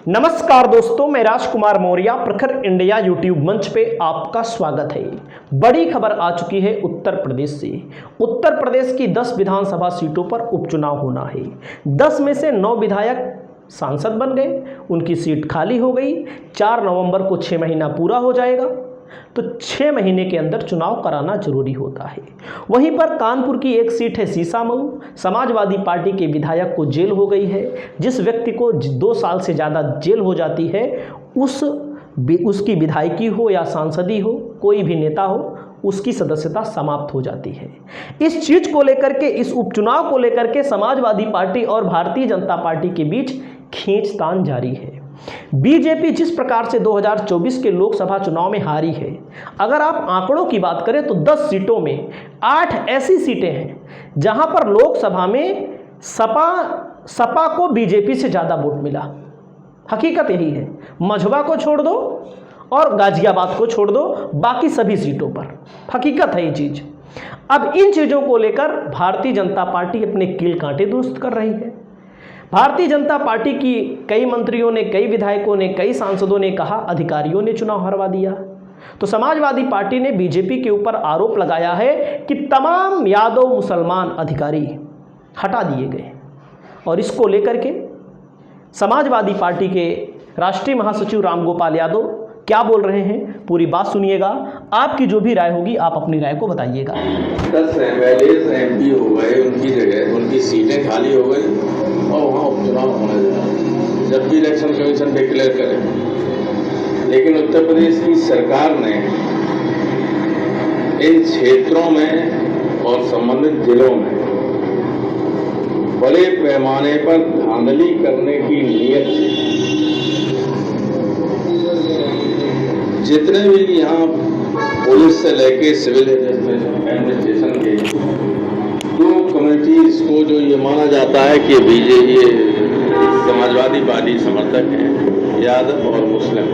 नमस्कार दोस्तों, मैं राजकुमार मौर्य प्रखर इंडिया यूट्यूब मंच पे आपका स्वागत है। बड़ी खबर आ चुकी है उत्तर प्रदेश से। उत्तर प्रदेश की 10 विधानसभा सीटों पर उपचुनाव होना है। 10 में से 9 विधायक सांसद बन गए, उनकी सीट खाली हो गई। 4 नवंबर को 6 महीना पूरा हो जाएगा, तो 6 महीने के अंदर चुनाव कराना जरूरी होता है। वहीं पर कानपुर की एक सीट है सीसामऊ। समाजवादी पार्टी के विधायक को जेल हो गई है। जिस व्यक्ति को 2 साल से ज़्यादा जेल हो जाती है, उसकी विधायकी हो या सांसदी हो, कोई भी नेता हो, उसकी सदस्यता समाप्त हो जाती है। इस चीज़ को लेकर के, इस उपचुनाव को लेकर के समाजवादी पार्टी और भारतीय जनता पार्टी के बीच खींचतान जारी है। बीजेपी जिस प्रकार से 2024 के लोकसभा चुनाव में हारी है, अगर आप आंकड़ों की बात करें तो 10 सीटों में 8 ऐसी सीटें हैं जहां पर लोकसभा में सपा को बीजेपी से ज़्यादा वोट मिला। हकीकत यही है। मझवा को छोड़ दो और गाजियाबाद को छोड़ दो, बाकी सभी सीटों पर हकीकत है ये चीज़। अब इन चीज़ों को लेकर भारतीय जनता पार्टी अपने कील कांटे दुरुस्त कर रही है। भारतीय जनता पार्टी की कई मंत्रियों ने, कई विधायकों ने, कई सांसदों ने कहा अधिकारियों ने चुनाव हरवा दिया। तो समाजवादी पार्टी ने बीजेपी के ऊपर आरोप लगाया है कि तमाम यादव मुसलमान अधिकारी हटा दिए गए। और इसको लेकर के समाजवादी पार्टी के राष्ट्रीय महासचिव रामगोपाल यादव क्या बोल रहे हैं, पूरी बात सुनिएगा। आपकी जो भी राय होगी आप अपनी राय को बताइएगा। 10 एमपी हो गए, उनकी जगह उनकी सीटें खाली हो गई और वहाँ उपचुनाव होने लगा, जब भी इलेक्शन कमीशन डिक्लेयर करे। लेकिन उत्तर प्रदेश की सरकार ने इन क्षेत्रों में और संबंधित जिलों में बड़े पैमाने पर धांधली करने की नीयत से जितने भी यहाँ पुलिस से लेके सिविल एडमिनिस्ट्रेशन के 2 कम्युनिटीज को, जो ये माना जाता है कि बीजेपी समाजवादी पार्टी समर्थक हैं, यादव और मुस्लिम,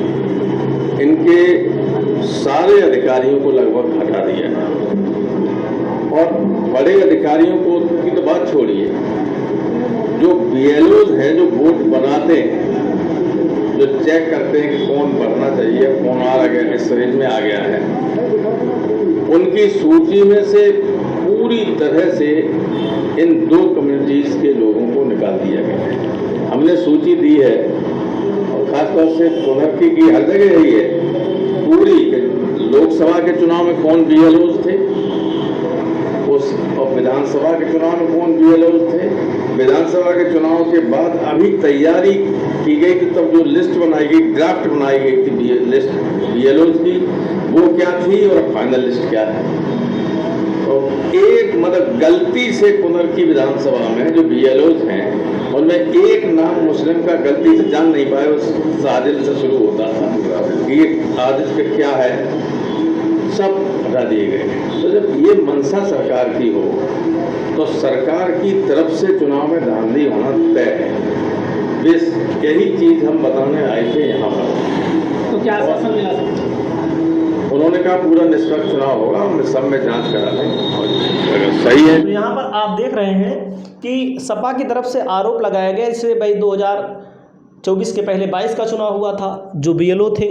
इनके सारे अधिकारियों को लगभग हटा दिया है। और बड़े अधिकारियों को की तो बात छोड़िए, जो बीएलओज हैं, जो वोट बनाते हैं, जो चेक करते हैं कि कौन बढ़ना चाहिए, कौन आ गया, किस रेंज में आ गया है, उनकी सूची में से पूरी तरह से इन 2 कम्युनिटीज के लोगों को निकाल दिया गया है। हमने सूची दी है और खासतौर से पुनर्की की हर जगह यही है पूरी। लोकसभा के चुनाव में कौन बीएलओज थे, और विधानसभा के चुनाव में कौन बीएलओज थे। विधानसभा के चुनाव के बाद अभी तैयारी की गई कि तब जो लिस्ट बनाई गई, ड्राफ्ट बनाई गई थी लिस्ट बीएलओज की, वो क्या थी और फाइनल लिस्ट क्या है। तो एक मतलब गलती से पुनर्की विधानसभा में जो बीएलओज हैं, उनमें एक नाम मुस्लिम का गलती से जान नहीं पाए, उस साजिद से शुरू होता था। ये साजिद का क्या है, सब हटा दिए गए। तो जब ये मंशा सरकार की हो, तो सरकार की तरफ से चुनाव में धांधली होना तय है। बस यही चीज हम बताने आए थे यहाँ पर। तो क्या आश्वासन मिला? उन्होंने कहा पूरा निष्पक्ष चुनाव होगा, हम सब में जांच करा लें और अगर सही है। तो यहाँ पर आप देख रहे हैं कि सपा की तरफ से आरोप लगाया गया, इससे भाई 2024 के पहले 22 का चुनाव हुआ था, जो बीएलओ थे,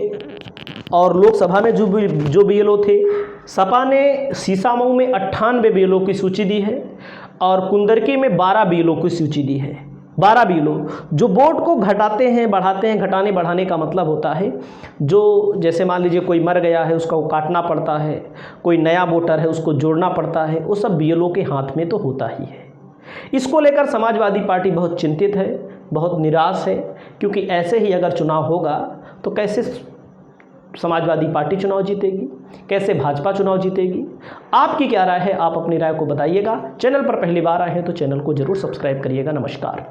और लोकसभा में जो बीएलओ थे, सपा ने सीसामऊ में 98 बीएलओ की सूची दी है और कुंदरकी में 12 बीएलओ की सूची दी है। 12 बीएलओ जो वोट को घटाते हैं, बढ़ाते हैं। घटाने बढ़ाने का मतलब होता है, जो जैसे मान लीजिए कोई मर गया है, उसका काटना पड़ता है, कोई नया वोटर है उसको जोड़ना पड़ता है, वो सब बीएलओ के हाथ में तो होता ही है। इसको लेकर समाजवादी पार्टी बहुत चिंतित है, बहुत निराश है, क्योंकि ऐसे ही अगर चुनाव होगा तो कैसे समाजवादी पार्टी चुनाव जीतेगी, कैसे भाजपा चुनाव जीतेगी। आपकी क्या राय है, आप अपनी राय को बताइएगा। चैनल पर पहली बार आए हैं तो चैनल को जरूर सब्सक्राइब करिएगा। नमस्कार।